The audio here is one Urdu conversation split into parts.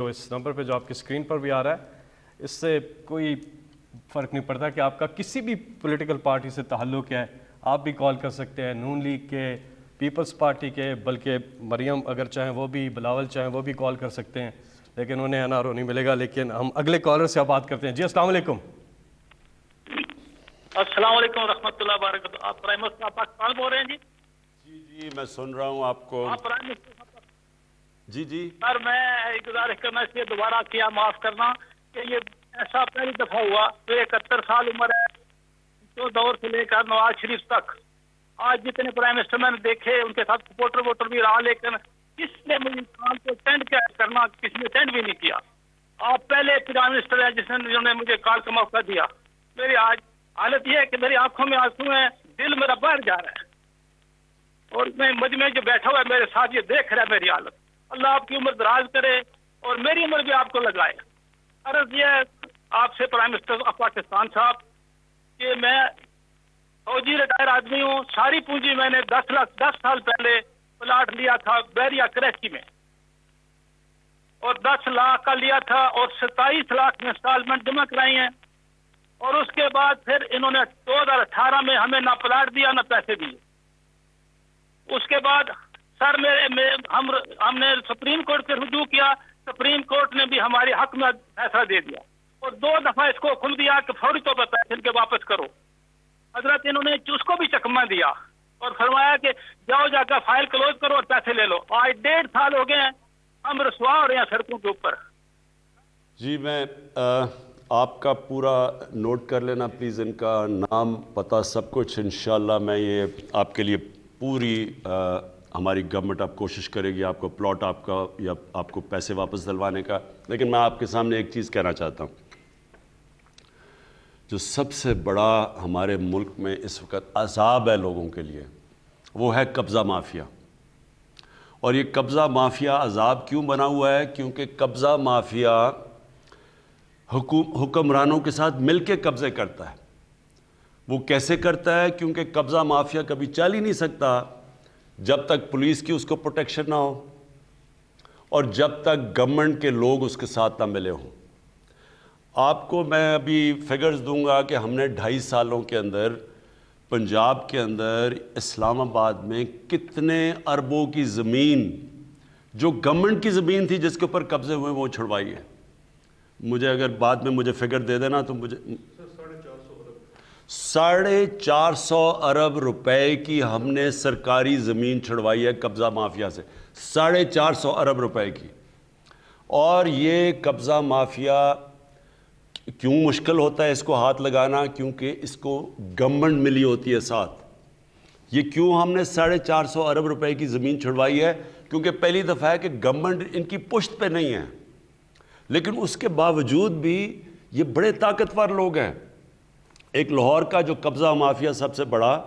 تو اس نمبر پہ جو آپ کی اسکرین پر بھی آ رہا ہے، اس سے کوئی فرق نہیں پڑتا کہ آپ کا کسی بھی پولیٹیکل پارٹی سے تعلق ہے، آپ بھی کال کر سکتے ہیں، نون لیگ کے، پیپلز پارٹی کے، بلکہ مریم اگر چاہیں وہ بھی، بلاول چاہیں وہ بھی کال کر سکتے ہیں، لیکن انہیں این آر او نہیں ملے گا۔ لیکن ہم اگلے کالر سے آپ بات کرتے ہیں۔ جی السلام علیکم۔ السلام علیکم ورحمۃ اللہ وبرکاتہ۔ آپ پرائم منسٹر آف پاکستان بول رہے ہیں؟ جی میں سن رہا ہوں آپ کو۔ آپ پرائم منسٹر جی سر، میں گزارش کرنا اس لیے دوبارہ کیا، معاف کرنا کہ یہ ایسا پہلی دفعہ ہوا کہ 71 سال عمر ہے تو دور سے لے کر نواز شریف تک آج جتنے پرائم منسٹر میں نے دیکھے ان کے ساتھ سپورٹر ووٹر بھی رہا، لیکن کس نے مجھے کام کو اٹینڈ کیا کرنا، کس نے اٹینڈ بھی نہیں کیا۔ آپ پہلے پرائم منسٹر ہیں جنہوں نے مجھے کال کا موقع دیا۔ میری آج حالت یہ ہے کہ میری آنکھوں میں آنسو ہیں، دل میرا باہر جا رہا ہے، اور میں مجھ میں جو بیٹھا ہوا ہے میرے ساتھ یہ دیکھ رہا ہے میری حالت۔ اللہ آپ کی عمر دراز کرے اور میری عمر بھی آپ کو لگائے۔ عرض یہ ہے آپ سے پرائم منسٹر آف پاکستان صاحب کہ میں فوجی ریٹائر آدمی ہوں، ساری پونجی میں نے 10 سال پہلے پلاٹ لیا تھا بیریا کریچی میں، اور 10 لاکھ کا لیا تھا اور 27 لاکھ میں انسٹالمنٹ جمع کرائی ہیں، اور اس کے بعد پھر انہوں نے 2018 میں ہمیں نہ پلاٹ دیا نہ پیسے دیے۔ اس کے بعد سر ہم نے سپریم کورٹ پہ رجوع کیا، سپریم کورٹ نے بھی ہمارے حق میں فیصلہ دے دیا اور 2 دفعہ اس کو کھل دیا کہ فوری طور پر پیسے ان کے واپس کرو۔ حضرت انہوں نے اس کو بھی چکمہ دیا اور فرمایا کہ جاؤ جا کر فائل کلوز کرو اور پیسے لے لو۔ آج 1.5 سال ہو گئے ہیں، ہم رسوا ہو رہے ہیں سڑکوں کے اوپر۔ جی میں آپ کا پورا نوٹ کر لینا پلیز، ان کا نام پتہ سب کچھ، انشاءاللہ میں یہ آپ کے لیے پوری ہماری گورنمنٹ اب کوشش کرے گی آپ کو پلاٹ آپ کا یا آپ کو پیسے واپس دلوانے کا۔ لیکن میں آپ کے سامنے ایک چیز کہنا چاہتا ہوں، جو سب سے بڑا ہمارے ملک میں اس وقت عذاب ہے لوگوں کے لیے، وہ ہے قبضہ مافیا۔ اور یہ قبضہ مافیا عذاب کیوں بنا ہوا ہے؟ کیونکہ قبضہ مافیا حکمرانوں کے ساتھ مل کے قبضے کرتا ہے۔ وہ کیسے کرتا ہے؟ کیونکہ قبضہ مافیا کبھی چل ہی نہیں سکتا جب تک پولیس کی اس کو پروٹیکشن نہ ہو اور جب تک گورنمنٹ کے لوگ اس کے ساتھ نہ ملے ہوں۔ آپ کو میں ابھی فگرز دوں گا کہ ہم نے 2.5 سالوں کے اندر پنجاب کے اندر اسلام آباد میں کتنے اربوں کی زمین جو گورنمنٹ کی زمین تھی جس کے اوپر قبضے ہوئے وہ چھڑوائی ہے۔ مجھے اگر بعد میں مجھے فگر دے دینا تو مجھے 450 ارب روپے کی ہم نے سرکاری زمین چھڑوائی ہے قبضہ مافیا سے، 450 ارب روپے کی۔ اور یہ قبضہ مافیا کیوں مشکل ہوتا ہے اس کو ہاتھ لگانا؟ کیونکہ اس کو گورنمنٹ ملی ہوتی ہے ساتھ۔ یہ کیوں ہم نے 450 ارب روپے کی زمین چھڑوائی ہے؟ کیونکہ پہلی دفعہ ہے کہ گورنمنٹ ان کی پشت پہ نہیں ہے، لیکن اس کے باوجود بھی یہ بڑے طاقتور لوگ ہیں۔ ایک لاہور کا جو قبضہ مافیا سب سے بڑا،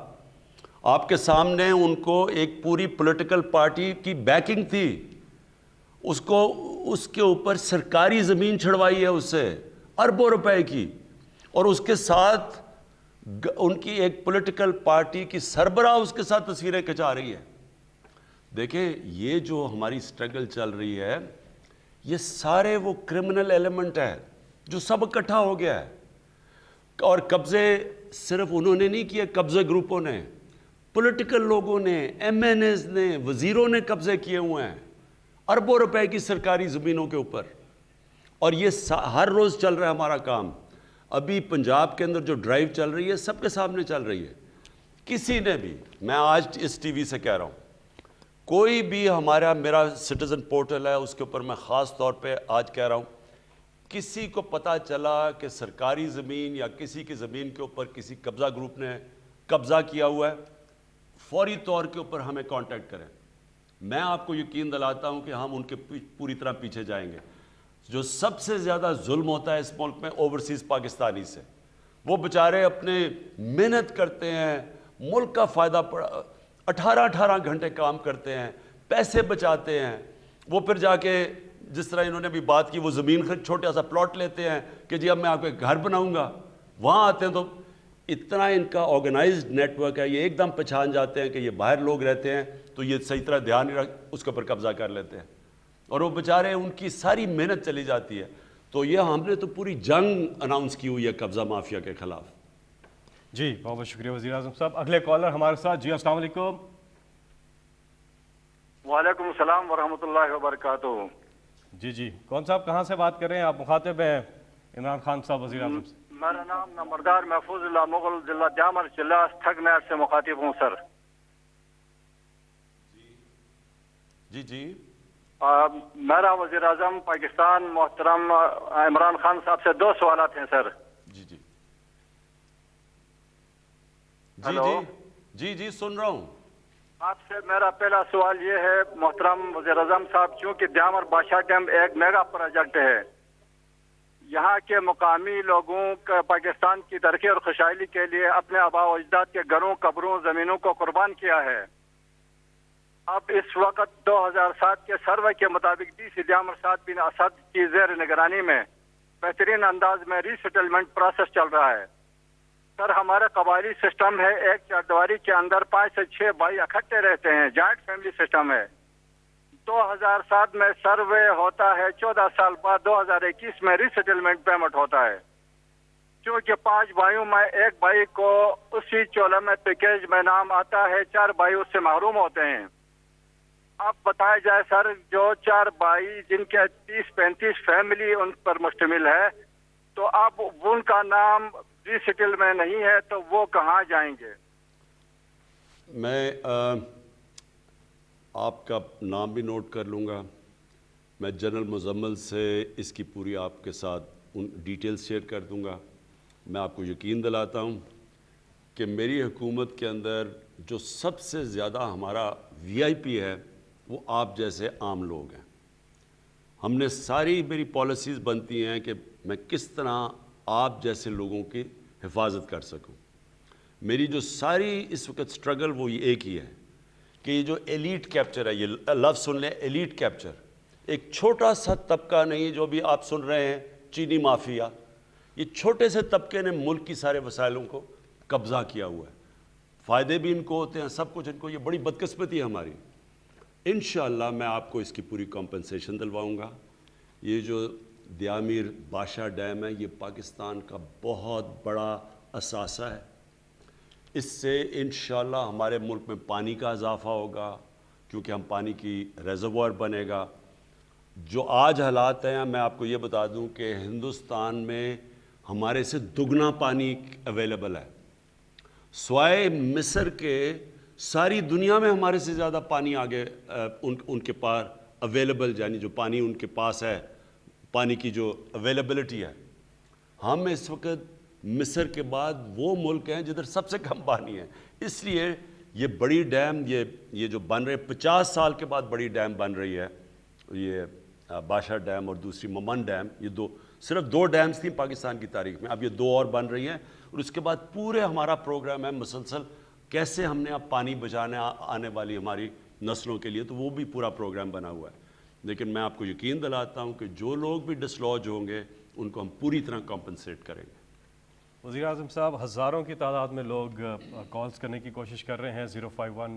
آپ کے سامنے ان کو ایک پوری پولیٹیکل پارٹی کی بیکنگ تھی، اس کے اوپر سرکاری زمین چھڑوائی ہے اس سے اربوں روپے کی، اور اس کے ساتھ ان کی ایک پولیٹیکل پارٹی کی سربراہ اس کے ساتھ تصویریں کھچا رہی ہے۔ دیکھیں یہ جو ہماری سٹرگل چل رہی ہے، یہ سارے وہ کرمنل ایلیمنٹ ہے جو سب اکٹھا ہو گیا ہے۔ اور قبضے صرف انہوں نے نہیں کیے، قبضے گروپوں نے، پولیٹیکل لوگوں نے، ایم این ایز نے، وزیروں نے قبضے کیے ہوئے ہیں اربوں روپے کی سرکاری زمینوں کے اوپر۔ اور یہ ہر روز چل رہا ہے ہمارا کام۔ ابھی پنجاب کے اندر جو ڈرائیو چل رہی ہے سب کے سامنے چل رہی ہے۔ کسی نے بھی، میں آج اس ٹی وی سے کہہ رہا ہوں، کوئی بھی میرا سٹیزن پورٹل ہے اس کے اوپر میں خاص طور پہ آج کہہ رہا ہوں، کسی کو پتہ چلا کہ سرکاری زمین یا کسی کی زمین کے اوپر کسی قبضہ گروپ نے قبضہ کیا ہوا ہے، فوری طور کے اوپر ہمیں کانٹیکٹ کریں۔ میں آپ کو یقین دلاتا ہوں کہ ہم ان کے پوری طرح پیچھے جائیں گے۔ جو سب سے زیادہ ظلم ہوتا ہے اس ملک میں اوورسیز پاکستانی سے، وہ بیچارے اپنے محنت کرتے ہیں، ملک کا فائدہ 18 گھنٹے کام کرتے ہیں، پیسے بچاتے ہیں، وہ پھر جا کے جس طرح انہوں نے بھی بات کی وہ زمین چھوٹا سا پلاٹ لیتے ہیں کہ جی اب میں آپ کو ایک گھر بناؤں گا، وہاں آتے ہیں تو اتنا ان کا آرگنائزڈ نیٹ ورک ہے، یہ ایک دم پہچان جاتے ہیں کہ یہ باہر لوگ رہتے ہیں تو یہ صحیح طرح دھیان نہیں رکھ اس کے اوپر قبضہ کر لیتے ہیں۔ اور وہ بیچارے ان کی ساری محنت چلی جاتی ہے. تو یہ ہم نے تو پوری جنگ اناؤنس کی ہوئی ہے قبضہ مافیا کے خلاف. جی بہت بہت شکریہ وزیر اعظم صاحب. اگلے کالر ہمارے ساتھ. جی السلام علیکم. وعلیکم السلام ورحمۃ اللہ وبرکاتہ. جی کون صاحب کہاں سے بات کر رہے ہیں آپ؟ مخاطب ہیں عمران خان صاحب وزیر اعظم سے. میرا نام نمبردار محفوظ اللہ مغل ضلع دیامر ضلع تھگ نہر سے مخاطب ہوں سر. جی میرا وزیر اعظم پاکستان محترم عمران خان صاحب سے 2 سوالات ہیں سر. جی سن رہا ہوں. آپ سے میرا پہلا سوال یہ ہے محترم وزیر اعظم صاحب، چونکہ دیامر بادشاہ ڈیم ایک میگا پروجیکٹ ہے، یہاں کے مقامی لوگوں کا پاکستان کی ترقی اور خوشحالی کے لیے اپنے آباء و اجداد کے گھروں، قبروں، زمینوں کو قربان کیا ہے. اب اس وقت 2007 کے سروے کے مطابق ڈی سی دیامر سعد بن اسد کی زیر نگرانی میں بہترین انداز میں ری سیٹلمنٹ پروسیس چل رہا ہے. سر ہمارا قبائلی سسٹم ہے، ایک چاردیواری کے اندر 5 سے 6 بھائی اکٹھے رہتے ہیں، جوائنٹ فیملی سسٹم ہے. 2007 میں سروے ہوتا ہے، 14 سال بعد 2021 میں ری سیٹلمنٹ پیمنٹ ہوتا ہے. چونکہ 5 بھائیوں میں ایک بھائی کو اسی چولہ میں پیکیج میں نام آتا ہے، 4 بھائی اس سے محروم ہوتے ہیں. اب بتایا جائے سر، جو 4 بھائی جن کے 30-35 فیملی ان پر مشتمل ہے، تو اب ان کا نام ری سیٹل میں نہیں ہے، تو وہ کہاں جائیں گے؟ میں آپ کا نام بھی نوٹ کر لوں گا. میں جنرل مزمل سے اس کی پوری آپ کے ساتھ ان ڈیٹیلز شیئر کر دوں گا. میں آپ کو یقین دلاتا ہوں کہ میری حکومت کے اندر جو سب سے زیادہ ہمارا VIP ہے وہ آپ جیسے عام لوگ ہیں. ہم نے ساری میری پالیسیز بنتی ہیں کہ میں کس طرح آپ جیسے لوگوں کی حفاظت کر سکوں. میری جو ساری اس وقت سٹرگل وہ ایک ہی ہے کہ یہ جو ایلیٹ کیپچر ہے، یہ لفظ سن لیں، ایلیٹ کیپچر، ایک چھوٹا سا طبقہ نہیں جو بھی آپ سن رہے ہیں چینی مافیا، یہ چھوٹے سے طبقے نے ملک کی سارے وسائلوں کو قبضہ کیا ہوا ہے. فائدے بھی ان کو ہوتے ہیں، سب کچھ ان کو. یہ بڑی بدقسمتی ہے ہماری. انشاءاللہ میں آپ کو اس کی پوری کمپنسیشن دلواؤں گا. یہ جو دیامر بادشاہ ڈیم ہے یہ پاکستان کا بہت بڑا اثاثہ ہے. اس سے انشاءاللہ ہمارے ملک میں پانی کا اضافہ ہوگا کیونکہ ہم پانی کی ریزروائر بنے گا. جو آج حالات ہیں میں آپ کو یہ بتا دوں کہ ہندوستان میں ہمارے سے دگنا پانی اویلیبل ہے. سوائے مصر کے ساری دنیا میں ہمارے سے زیادہ پانی آگے ان کے پاس اویلیبل، یعنی جو پانی ان کے پاس ہے، پانی کی جو اویلیبلٹی ہے. ہم اس وقت مصر کے بعد وہ ملک ہیں جدھر سب سے کم پانی ہے. اس لیے یہ بڑی ڈیم یہ جو بن رہے 50 سال کے بعد بڑی ڈیم بن رہی ہے، یہ بادشاہ ڈیم اور دوسری ممن ڈیم. یہ صرف 2 ڈیمز تھیں پاکستان کی تاریخ میں، اب یہ 2 اور بن رہی ہیں. اور اس کے بعد پورے ہمارا پروگرام ہے مسلسل کیسے ہم نے اب پانی بچانے آنے والی ہماری نسلوں کے لیے، تو وہ بھی پورا پروگرام بنا ہوا ہے. لیکن میں آپ کو یقین دلاتا ہوں کہ جو لوگ بھی ڈسلوج ہوں گے ان کو ہم پوری طرح کمپنسیٹ کریں گے. وزیر اعظم صاحب، ہزاروں کی تعداد میں لوگ کالز کرنے کی کوشش کر رہے ہیں. 051